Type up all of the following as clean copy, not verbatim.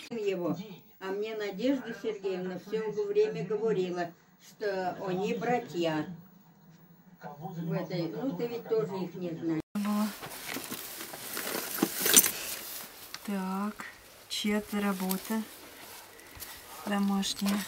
Его. А мне Надежда Сергеевна все время говорила, что они братья. В этой, ну ты ведь тоже их не знаешь. Так, чья-то работа домашняя.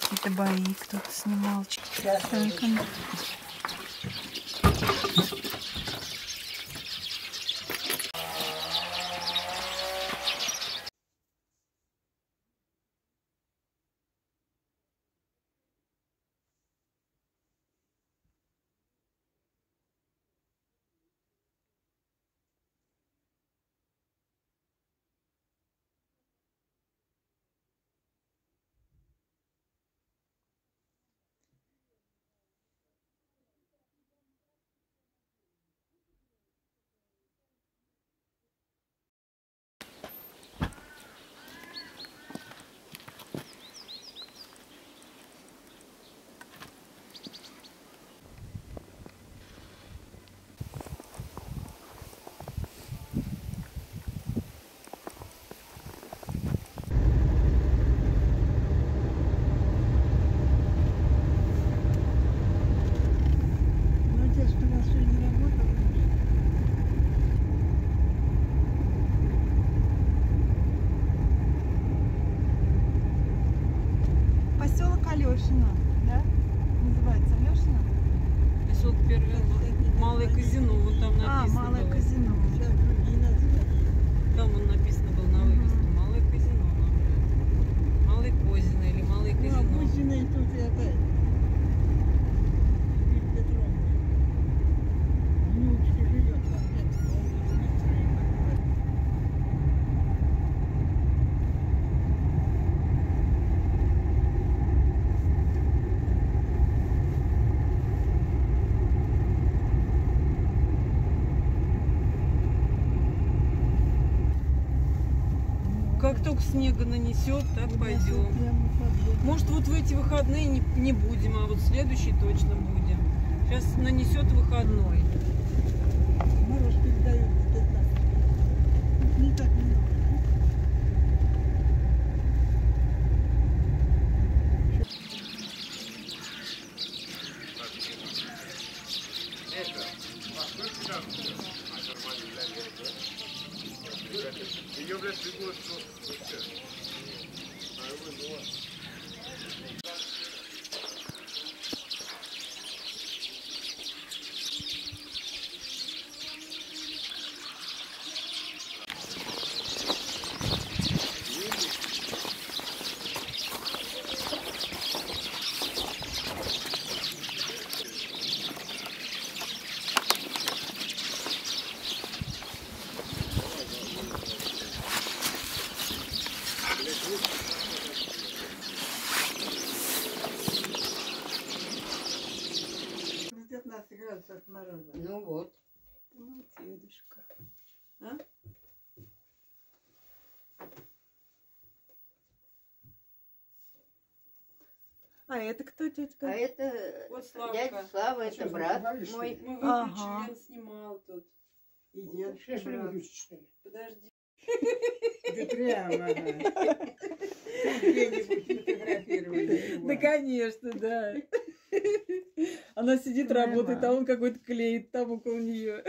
Какие-то бои кто-то снимал. Так, поселок Алешино, да? Называется Алешино? Поселок Первый, Малое Казино, вот там написано. А, Малое было. Казино. Там он написано был на вывеске. Малое Казино. Малое Козино или Малое Казино. Ну, Кузина и тут и опять. Петровна. Внучка живет там, нет, Как только снега нанесет, так пойдем. Может, вот в эти выходные не будем, а вот в следующий точно будем. Сейчас нанесет выходной. Мороз передают 15. Не так много. Ее, блядь, бегут, что От мороза. Ну вот. Дедушка. А? А это кто, тетка? А это Вот Славка. дядя Слава, это Что, брат забавишься? мой. Мы выключили, Ага. он снимал тут. И дедушка Что брат. выключить, что ли? Подожди. Да прямо, ага. Где-нибудь фотографировали его. Да, конечно, да. Она сидит, Твоя работает, а мама. он какой-то клеит там около нее.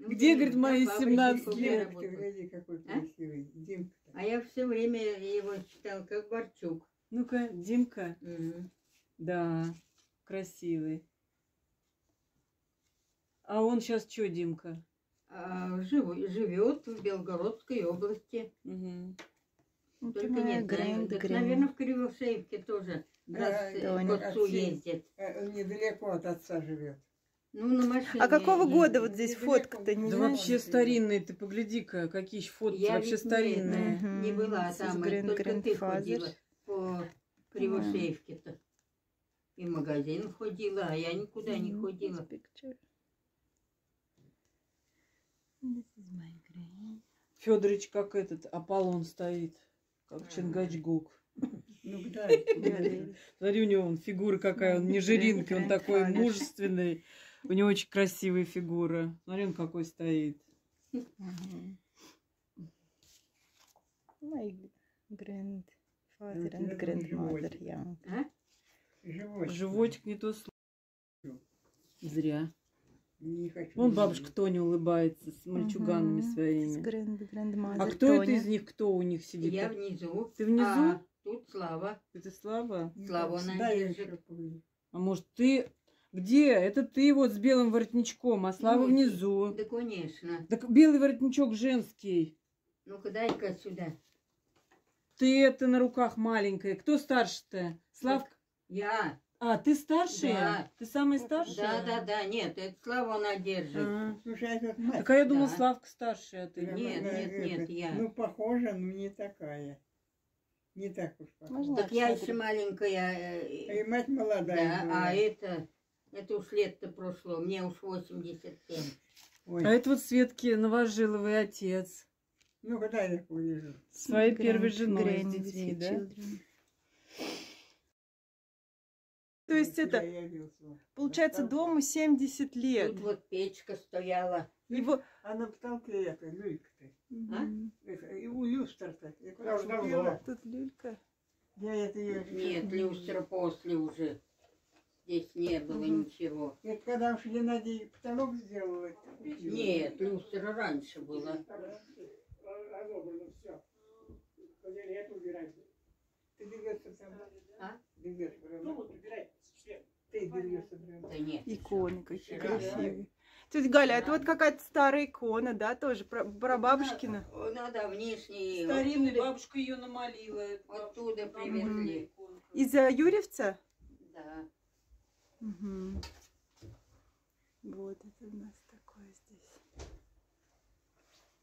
Ну, Где, говорит, да, мои папа 17 еще лет? Димка, работал. гляди, какой А? красивый. Димка. А я все время его читал как Борчук. Ну-ка, Димка. Мгм. Да, красивый. А он сейчас что, Димка? Живет в Белгородской области. Угу. Это Только моя не знаю, Грэнд наверное, в Кривошеевке тоже Да, раз да, к отцу отцы. ездит. Недалеко от отца живет. Ну, на машине. А какого ездит. года вот здесь Недалеко. фотка-то, не Да знаешь? вообще старинные, ты погляди-ка, какие фото Я вообще ведь не старинные. это, не была This is там, только ты grandfather. ходила по Кривошеевке-то. И в магазин ходила, а я никуда не ходила. Picture. This is my grand. Федорович как этот Аполлон стоит, как Чингачгук. Ну, Ну, дай. Галерия. Смотри, у него вон фигура какая, он не жиринка, он такой мужественный. У него очень красивая фигура. Смотри, он какой стоит. Мгм. My grandfather Ну, and тебе там grandmother животик. young. А? Животик. Животик не то слово. Зря. Не хочу. Вон бабушка Тоня улыбается с мальчуганами Мгм. своими. Grandmother А кто это Тоня. из них, кто у них сидит? Я внизу. Ты внизу? А тут Слава. Это Слава? Славу она Дай я держит. еще погляжу. А может ты... Где? Это ты вот с белым воротничком, а Слава Ну, внизу. Да, конечно. Так белый воротничок женский. Ну-ка, дай-ка сюда. Ты это на руках маленькая. Кто старше-то? Славка? Я. А, ты старшая? Да. Ты самая старшая? Да. Нет, это Славу она держит. А. Слушай, а как мать? Так а я думала, Да. Славка старшая, а ты. Прямо Нет, она нет, это, я. Ну, похожа, но не такая. Не так уж похожа. Можно? Так я смотри. еще маленькая. И мать молодая Да, была. а это уж лет-то прошло. Мне уж 87. Ой, А это вот Светки Новожиловый отец. ну-ка дай я погляжу. Своей первой Grand- женой с grand детьми, with да? children. То есть Куда это, явился? получается, На потолке. дому 70 лет. Тут вот печка стояла. Его... А на потолке это, люлька-то. Мгм. Это, и у люстр-то. Я уже давно. Тут люлька. Я это ее... Нет, люстра после уже. Здесь не было Мгм. ничего. Это когда уж Геннадий потолок сделал. это купил. Нет, люстра раньше была. Разобрано все. Хотели это убирать. Ты берешься там. А? Берешь Ну прямо. вот убирать свет. Ты берешься прямо. Да нет. Иконы какие Да. красивые. Тетя Галя, это вот какая-то старая икона, да, тоже, про бабушкина. Ну да, внешний. Старинный, оттуда- бабушка ее намолила. Оттуда привезли. Из-за Юрьевца? Да. Мгм. Вот это у нас такое здесь.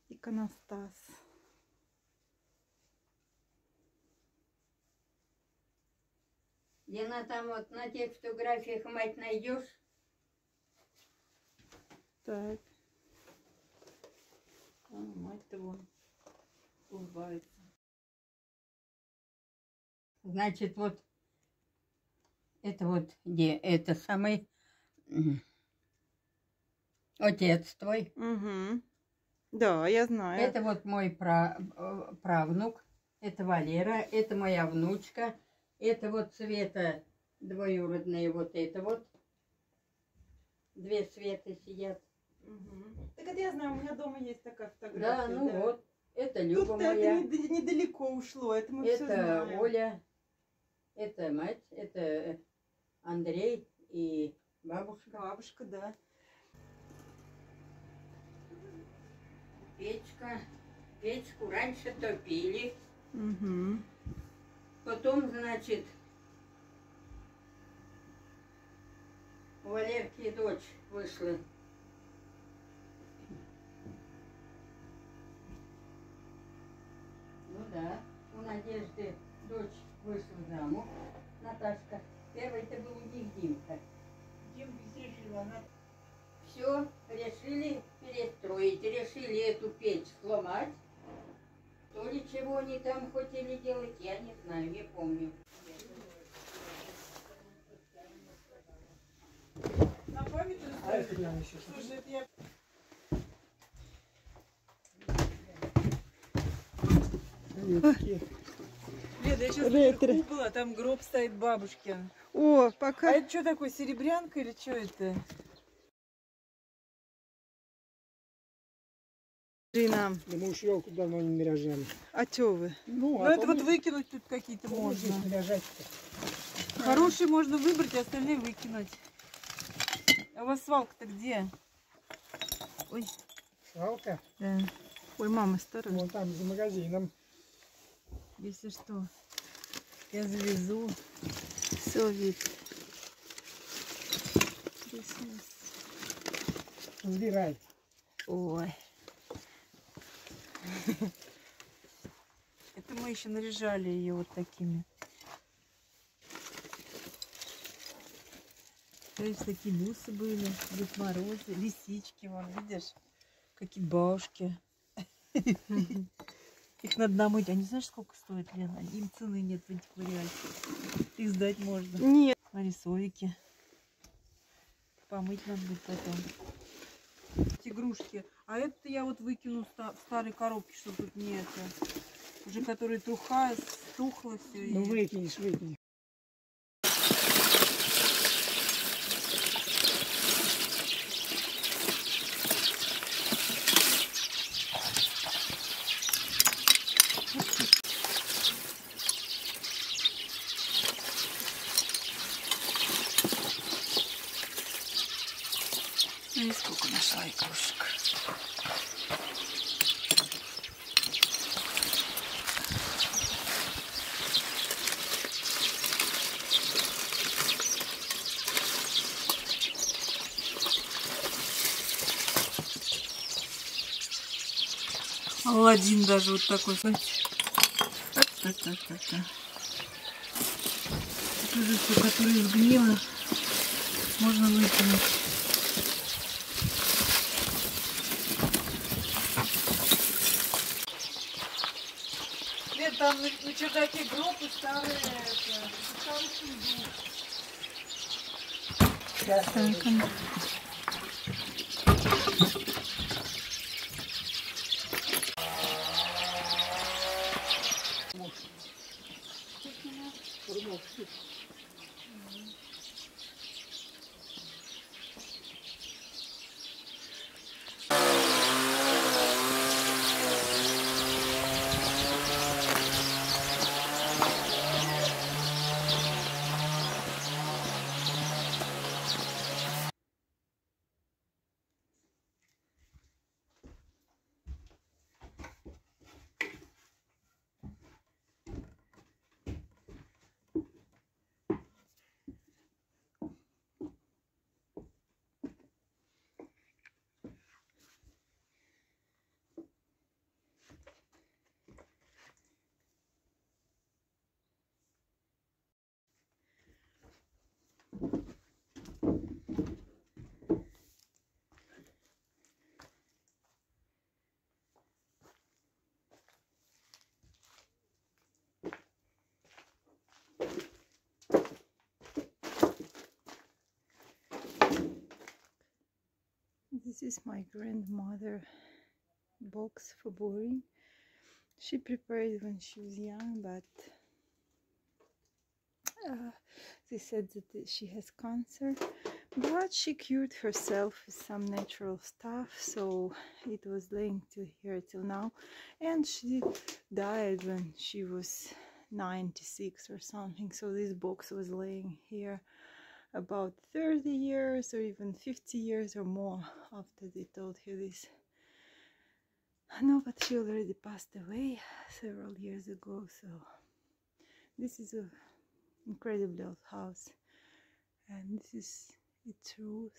Иконостас. Лена, там вот на тех фотографиях мать найдешь? Так. А, мать-то вон улыбается. Значит, вот это вот где это самый отец твой. Угу. Да, я знаю. Это вот мой правнук. Это Валера. Это моя внучка. Это вот Света двоюродная. Вот это вот. Две Светы сидят. Мгм. Так это я знаю, у меня дома есть такая Да, фотография. ну вот. Это Люба Тут это моя. недалеко ушло, это мы все Это знаем. Оля. Это мать. Это Андрей и бабушка. Бабушка, да. Печка. Печку раньше топили. Угу. Потом, значит, у Валерки дочь вышла. Ну да, у Надежды дочь вышла замуж. Наташка. Первый-то был у них Димка. Димка решила, она Все, решили перестроить, решили эту печь сломать. То ли чего они там хотели делать, я не знаю, не помню. На память А это я еще. Слушай, это я... Леда, я сейчас Ретро. наверху была, там гроб стоит бабушкин. О, А пока. это что такое, серебрянка или что это? Нам. Да мы уж елку давно не наряжали. А чё вы? Ну, это вот выкинуть тут какие-то можно. Здесь наряжать-то. Хорошие можно выбрать, а остальные выкинуть. А у вас свалка-то где? Ой, Свалка. да. Ой, мама, осторожно. Вон там за магазином. Если что, я завезу. Все видно. Christmas. Разбирай. Ой. Это мы еще наряжали ее вот такими. То есть такие бусы были, Дед Морозы, лисички, вон, видишь? Какие бабушки. Их надо намыть. Они знаешь, сколько стоят, Лена? Им цены нет в антиквариате. ждать можно. Нет. Смотри, совики. Помыть надо будет потом. Эти игрушки. А это я вот выкину в старой коробке, чтобы тут не это. Уже которые тухло все. Ну выкинешь, выкинешь. И сколько нашла игрушек. Аладдин даже вот такой, знаете. Тоже все, которое сгнило, можно выкинуть. Нет, там на чердаке гроб и старый сундук. This is my grandmother box for boring. She prepared when she was young, but they said that she has cancer, but she cured herself with some natural stuff, so it was laying till here till now. And she died when she was 96 or something, so this box was laying here about 30 years or even 50 years or more after they told her this. No, but she already passed away several years ago, so this is an incredibly old house, and this is its roof.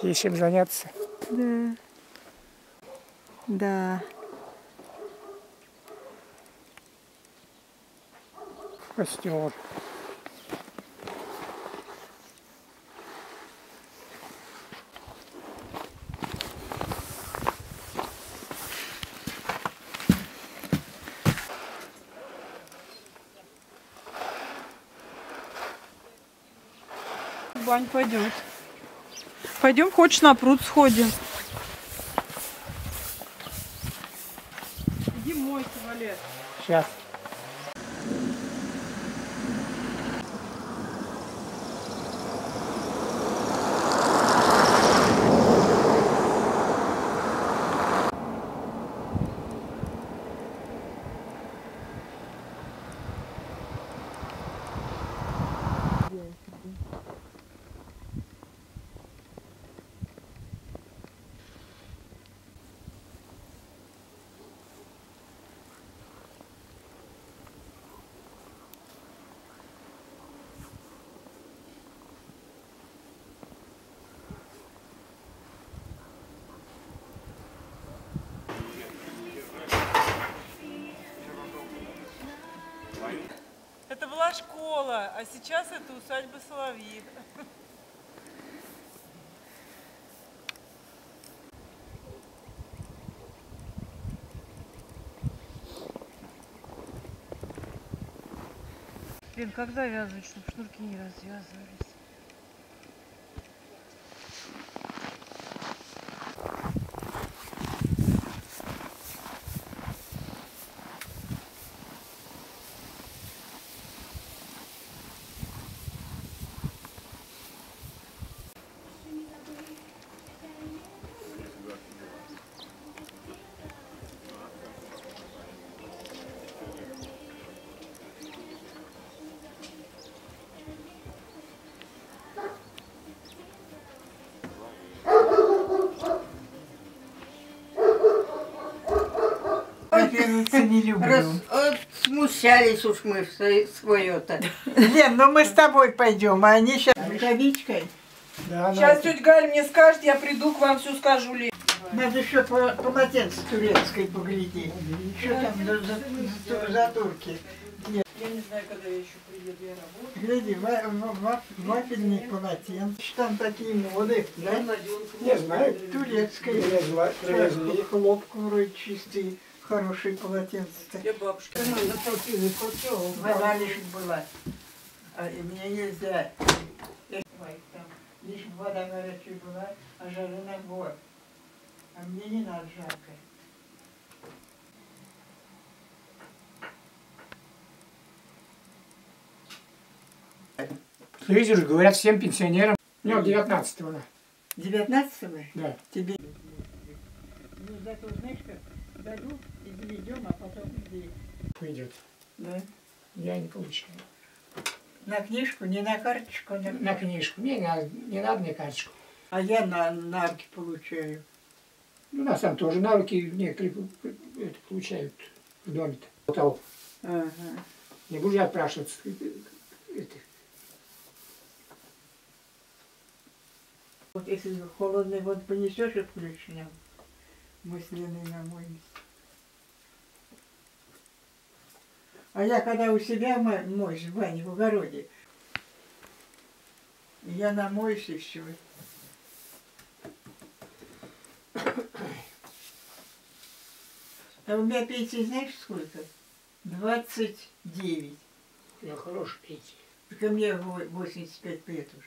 Есть чем заняться. Да. Да. Костер. Бань пойдет. Пойдем, хочешь, на пруд сходим. Иди мойся, Валер. Сейчас. Это была школа, а сейчас это усадьба Соловьи. Блин, как завязывать, чтобы шнурки не развязывались? Оказывается, не люблю. Смущались уж мы в свое-то. Лен, ну мы с тобой пойдем, а они сейчас рукавичкой. Да, Сейчас тетя Галя мне скажет, я приду к вам, все скажу ли. Надо еще полотенце турецкой поглядеть. Что там за турки? Я не знаю, когда я еще приеду, я работаю. Гляди, вафельные полотенца. Там такие моды, да? не знаю. Турецкой. Привезли. Хлопку вроде чистые, хорошие полотенца. Я бабушка. Вода лишь была. А и мне нельзя. Там лишь вода горячая была, а жара на год. А мне не надо жарко. Видишь, говорят всем пенсионерам. У него 19-го. Да. 19-го? Да. Тебе. Ну, зато, знаешь как, дадут и заведем, а потом где? Пойдет. Да. Я не получаю. На книжку, не на карточку. На книжку. Мне не надо мне карточку. А я на руки получаю. Ну, у нас там тоже на руки некоторые это получают в доме-то. Вот. Ага. Не буду я отпрашиваться. Это. Вот если холодный вот понесешь и включим, мы с Леной намоемся. А я когда у себя моюсь в бане, в огороде, я намоюсь и все. А у меня пенсии знаешь сколько? 29. Я хороший пенсия. Так и мне 85 лет уже.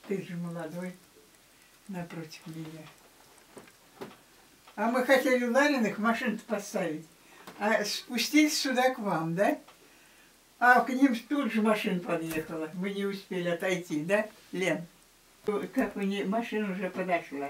Ты же молодой, напротив меня. А мы хотели Лариных машин поставить, а спустились сюда к вам, да? А к ним тут же машина подъехала. Мы не успели отойти, да, Лен? Как вы не... Машина уже подошла.